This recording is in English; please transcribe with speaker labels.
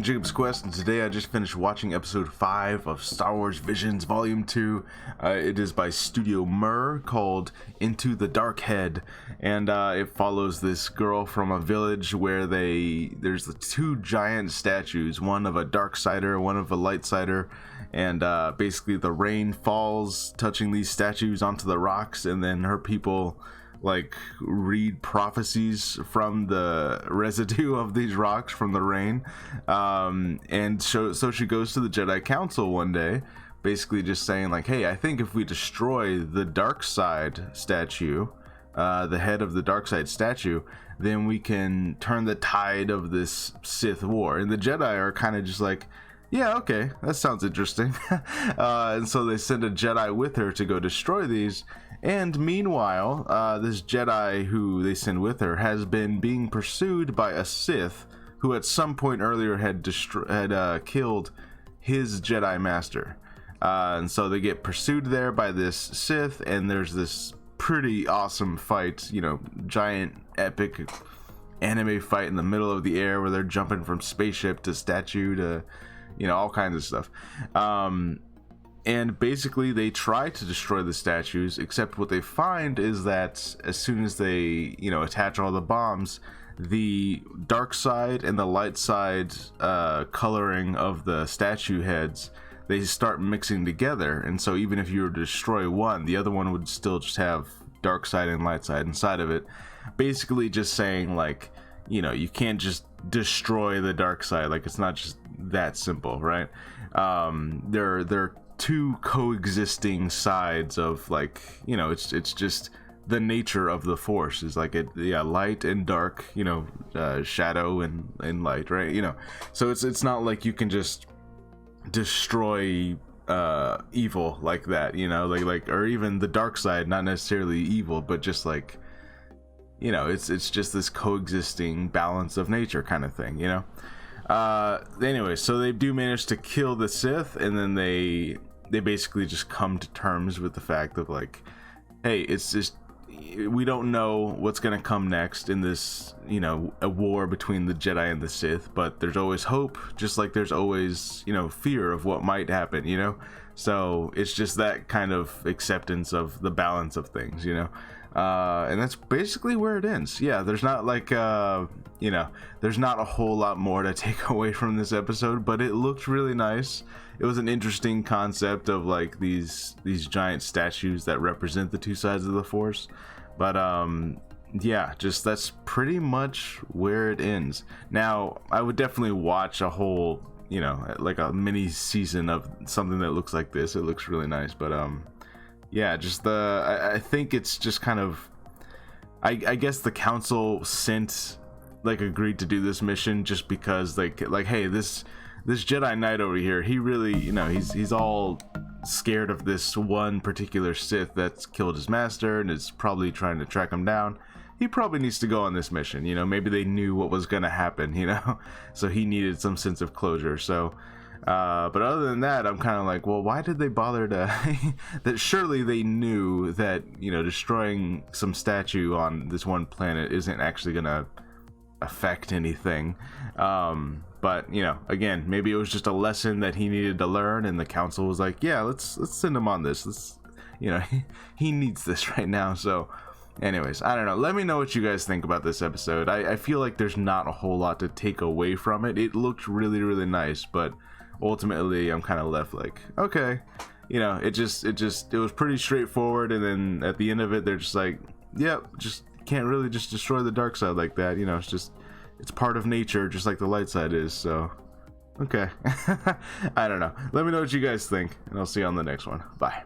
Speaker 1: Jacob's Quest, and today I just finished watching episode 5 of Star Wars Visions Volume 2. It is by Studio Mir, called Into the Dark Head, and it follows this girl from a village where there's the two giant statues, one of a Darksider, one of a Lightsider, and basically the rain falls, touching these statues onto the rocks, and then her people like read prophecies from the residue of these rocks from the rain, and so she goes to the Jedi Council one day, basically just saying like, hey, I think if we destroy the dark side statue, the head of the dark side statue, then we can turn the tide of this Sith war. And the Jedi are kind of just like, yeah, okay, that sounds interesting. And so they send a Jedi with her to go destroy these. And meanwhile, this Jedi who they send with her has been being pursued by a Sith who at some point earlier had killed his Jedi Master. And so they get pursued there by this Sith, and there's this pretty awesome fight, giant epic anime fight in the middle of the air where they're jumping from spaceship to statue to, all kinds of stuff. And basically they try to destroy the statues, except what they find is that as soon as they, attach all the bombs, the dark side and the light side coloring of the statue heads, they start mixing together. And so even if you were to destroy one, the other one would still just have dark side and light side inside of it. Basically just saying like, you can't just destroy the dark side. Like, it's not just that simple, right? They're two coexisting sides of, like, it's just the nature of the Force is like light and dark, shadow and light, right? So it's not like you can just destroy evil like that, like or even the dark side, not necessarily evil, but just like, it's just this coexisting balance of nature kind of thing, anyway, so they do manage to kill the Sith, and then they basically just come to terms with the fact of like, hey, it's just, we don't know what's gonna come next in this, a war between the Jedi and the Sith, but there's always hope, just like there's always, fear of what might happen, so it's just that kind of acceptance of the balance of things, and that's basically where it ends. Yeah, there's not like there's not a whole lot more to take away from this episode, but it looked really nice. It was an interesting concept of like these giant statues that represent the two sides of the Force, but yeah, just that's pretty much where it ends. Now I would definitely watch a whole, like a mini season of something that looks like this. It looks really nice, but yeah, just I think it's just kind of, I guess the council agreed to do this mission just because like hey, this Jedi Knight over here, he really, he's all scared of this one particular Sith that's killed his master and is probably trying to track him down. He probably needs to go on this mission, maybe they knew what was gonna happen, so he needed some sense of closure. So but other than that, I'm kind of like, well, why did they bother to that surely they knew that, destroying some statue on this one planet isn't actually gonna affect anything, but again, maybe it was just a lesson that he needed to learn, and the council was like, yeah, let's send him on this, he needs this right now. So anyways, I don't know, let me know what you guys think about this episode. I feel like there's not a whole lot to take away from it. It looked really, really nice, but ultimately I'm kind of left like, okay, it was pretty straightforward, and then at the end of it they're just like, yep, just can't really just destroy the dark side like that, it's part of nature just like the light side is. So okay. I don't know, let me know what you guys think, and I'll see you on the next one. Bye.